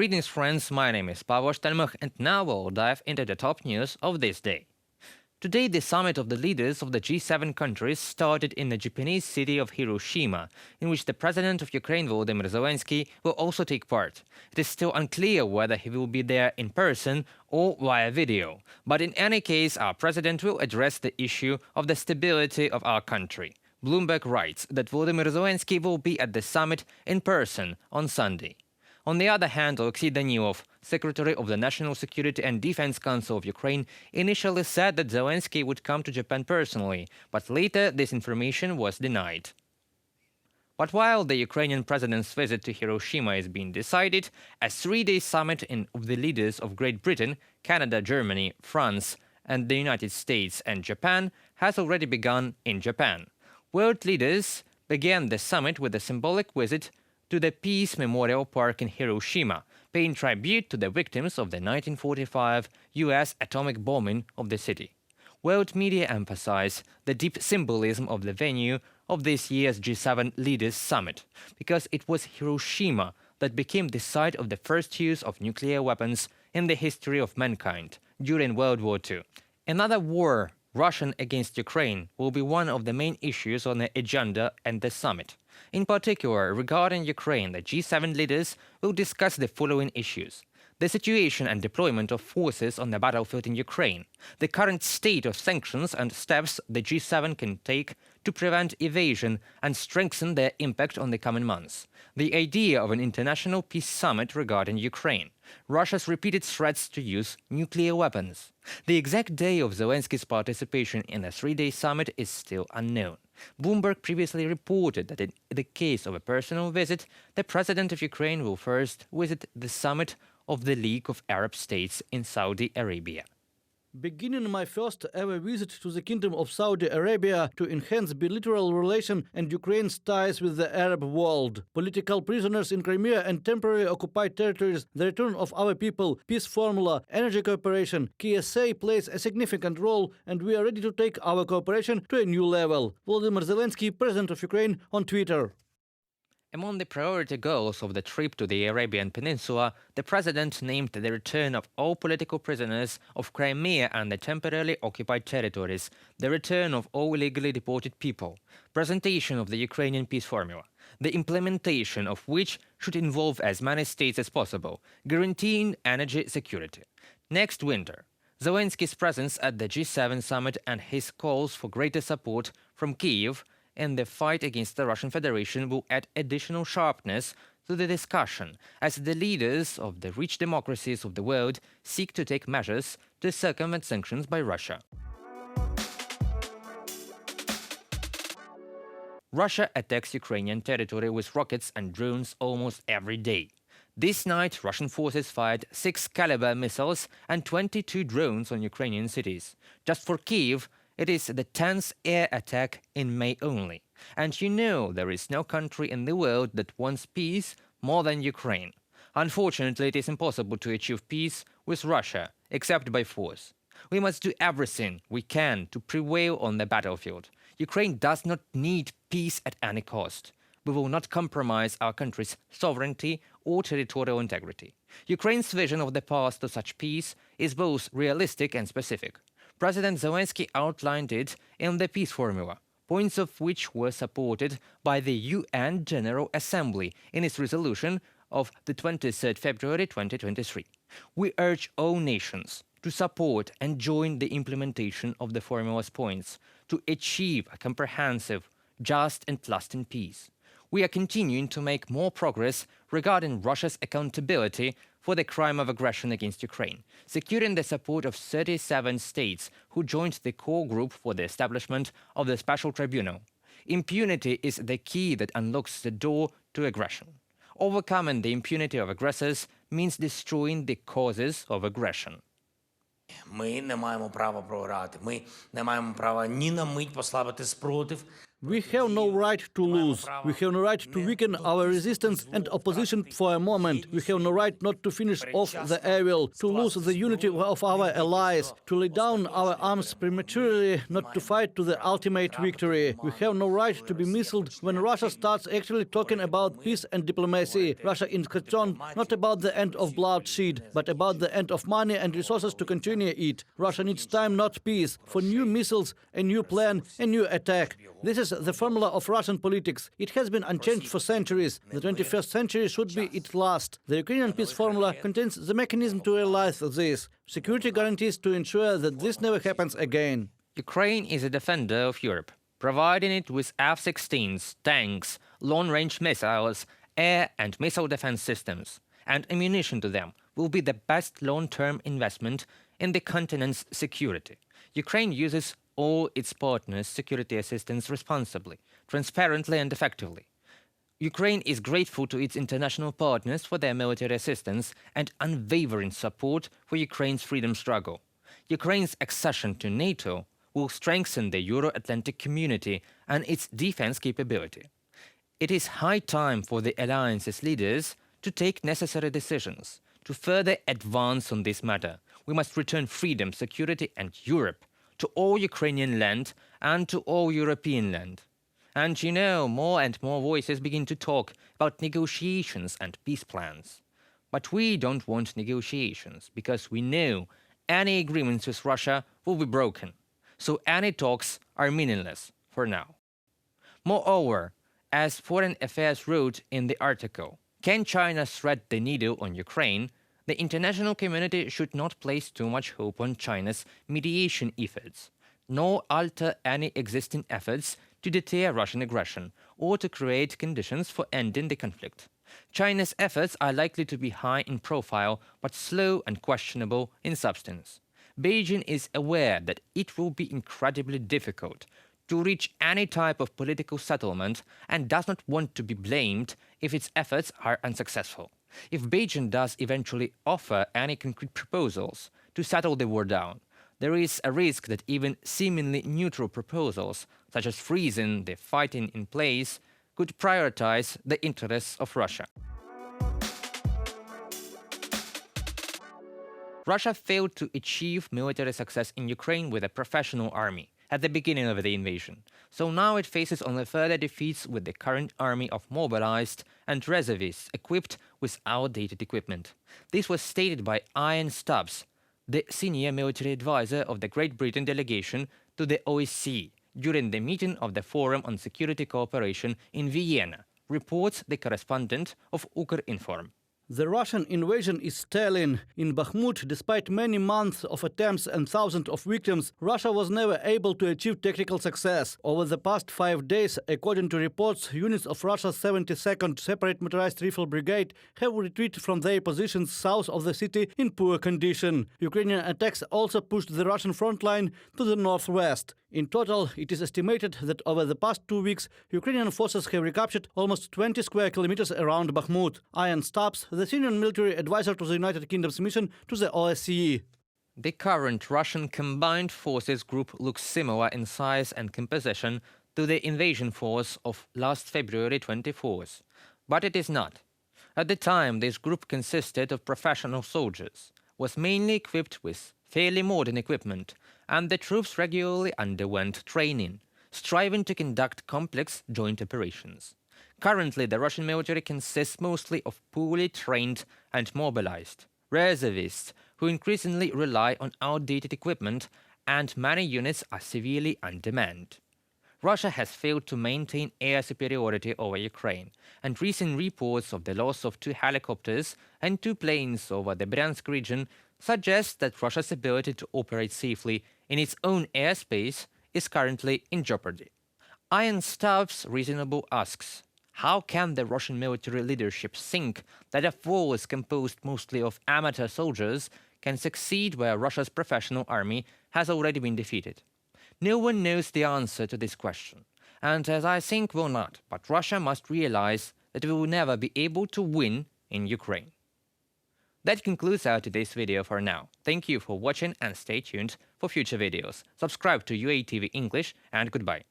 Greetings friends, my name is Pavel Stelmach and now we'll dive into the top news of this day. Today the summit of the leaders of the G7 countries started in the Japanese city of Hiroshima, in which the president of Ukraine Volodymyr Zelenskyy will also take part. It is still unclear whether he will be there in person or via video, but in any case our president will address the issue of the stability of our country. Bloomberg writes that Volodymyr Zelenskyy will be at the summit in person on Sunday. On the other hand, Alexei Danilov, Secretary of the National Security and Defense Council of Ukraine, initially said that Zelenskyy would come to Japan personally, but later this information was denied. But while the Ukrainian president's visit to Hiroshima is being decided, a three-day summit of the leaders of Great Britain, Canada, Germany, France, and the United States and Japan has already begun in Japan. World leaders began the summit with a symbolic visit to the Peace Memorial Park in Hiroshima, paying tribute to the victims of the 1945 U.S. atomic bombing of the city. World media emphasize the deep symbolism of the venue of this year's G7 Leaders Summit, because it was Hiroshima that became the site of the first use of nuclear weapons in the history of mankind during World War II. Another war, Russian against Ukraine, will be one of the main issues on the agenda at the summit. In particular, regarding Ukraine, the G7 leaders will discuss the following issues: the situation and deployment of forces on the battlefield in Ukraine, the current state of sanctions and steps the G7 can take to prevent evasion and strengthen their impact on the coming months, the idea of an international peace summit regarding Ukraine, Russia's repeated threats to use nuclear weapons. The exact day of Zelenskyy's participation in the three-day summit is still unknown. Bloomberg previously reported that in the case of a personal visit, the president of Ukraine will first visit the summit of the League of Arab States in Saudi Arabia. Beginning my first ever visit to the Kingdom of Saudi Arabia to enhance bilateral relations and Ukraine's ties with the Arab world. Political prisoners in Crimea and temporarily occupied territories, the return of our people, peace formula, energy cooperation, KSA plays a significant role and we are ready to take our cooperation to a new level. Volodymyr Zelenskyy, President of Ukraine, on Twitter. Among the priority goals of the trip to the Arabian Peninsula, the president named the return of all political prisoners of Crimea and the temporarily occupied territories, the return of all illegally deported people, presentation of the Ukrainian peace formula, the implementation of which should involve as many states as possible, guaranteeing energy security. Next winter, Zelenskyy's presence at the G7 summit and his calls for greater support from Kyiv in the fight against the Russian Federation will add additional sharpness to the discussion, as the leaders of the rich democracies of the world seek to take measures to circumvent sanctions by Russia. Russia attacks Ukrainian territory with rockets and drones almost every day. This night, Russian forces fired 6 Caliber missiles and 22 drones on Ukrainian cities. Just for Kyiv, it is the 10th air attack in May only. And you know there is no country in the world that wants peace more than Ukraine. Unfortunately, it is impossible to achieve peace with Russia, except by force. We must do everything we can to prevail on the battlefield. Ukraine does not need peace at any cost. We will not compromise our country's sovereignty or territorial integrity. Ukraine's vision of the path to such peace is both realistic and specific. President Zelenskyy outlined it in the peace formula, points of which were supported by the UN General Assembly in its resolution of the 23rd February 2023. We urge all nations to support and join the implementation of the formula's points to achieve a comprehensive, just and lasting peace. We are continuing to make more progress regarding Russia's accountability for the crime of aggression against Ukraine, securing the support of 37 states who joined the core group for the establishment of the special tribunal. Impunity is the key that unlocks the door to aggression. Overcoming the impunity of aggressors means destroying the causes of aggression. Ми не маємо права програти. Ми не маємо права ні на мить послабити спротив We have no right to lose. We have no right to weaken our resistance and opposition for a moment. We have no right not to finish off the evil, to lose the unity of our allies, to lay down our arms prematurely, not to fight to the ultimate victory. We have no right to be misled when Russia starts actually talking about peace and diplomacy. Russia is concerned not about the end of bloodshed, but about the end of money and resources to continue it. Russia needs time, not peace, for new missiles, a new plan, a new attack. This is the formula of Russian politics. It has been unchanged for centuries. The 21st century should be its last. The Ukrainian peace formula contains the mechanism to realize this. Security guarantees to ensure that this never happens again. Ukraine is a defender of Europe, providing it with F-16s, tanks, long-range missiles, air and missile defense systems, and ammunition to them will be the best long-term investment in the continent's security. Ukraine uses all its partners' security assistance responsibly, transparently and effectively. Ukraine is grateful to its international partners for their military assistance and unwavering support for Ukraine's freedom struggle. Ukraine's accession to NATO will strengthen the Euro-Atlantic community and its defense capability. It is high time for the alliance's leaders to take necessary decisions. To further advance on this matter, we must return freedom, security and Europe to all Ukrainian land and to all European land. And you know, more and more voices begin to talk about negotiations and peace plans. But we don't want negotiations because we know any agreements with Russia will be broken. So any talks are meaningless for now. Moreover, as Foreign Affairs wrote in the article, can China thread the needle on Ukraine? The international community should not place too much hope on China's mediation efforts, nor alter any existing efforts to deter Russian aggression or to create conditions for ending the conflict. China's efforts are likely to be high in profile but slow and questionable in substance. Beijing is aware that it will be incredibly difficult to reach any type of political settlement and does not want to be blamed if its efforts are unsuccessful. If Beijing does eventually offer any concrete proposals to settle the war down, there is a risk that even seemingly neutral proposals, such as freezing the fighting in place, could prioritize the interests of Russia. Russia failed to achieve military success in Ukraine with a professional army at the beginning of the invasion, so now it faces only further defeats with the current army of mobilized and reservists equipped with outdated equipment. This was stated by Ian Stubbs, the senior military advisor of the Great Britain delegation to the OSCE, during the meeting of the Forum on Security Cooperation in Vienna, reports the correspondent of Ukrinform. The Russian invasion is stalling. In Bakhmut, despite many months of attempts and thousands of victims, Russia was never able to achieve technical success. Over the past 5 days, according to reports, units of Russia's 72nd Separate Motorized Rifle Brigade have retreated from their positions south of the city in poor condition. Ukrainian attacks also pushed the Russian front line to the northwest. In total, it is estimated that over the past 2 weeks, Ukrainian forces have recaptured almost 20 square kilometers around Bakhmut. Ian Stubbs, the senior military advisor to the United Kingdom's mission to the OSCE. The current Russian combined forces group looks similar in size and composition to the invasion force of last February 24th, but it is not. At the time, this group consisted of professional soldiers, was mainly equipped with fairly modern equipment, and the troops regularly underwent training, striving to conduct complex joint operations. Currently, the Russian military consists mostly of poorly trained and mobilized reservists who increasingly rely on outdated equipment, and many units are severely undermanned. Russia has failed to maintain air superiority over Ukraine, and recent reports of the loss of 2 helicopters and 2 planes over the Bryansk region suggest that Russia's ability to operate safely in its own airspace is currently in jeopardy. Ian Stubbs reasonably asks, how can the Russian military leadership think that a force composed mostly of amateur soldiers can succeed where Russia's professional army has already been defeated? No one knows the answer to this question, and as I think will not, but Russia must realize that we will never be able to win in Ukraine. That concludes our today's video for now. Thank you for watching and stay tuned for future videos. Subscribe to UATV English and goodbye.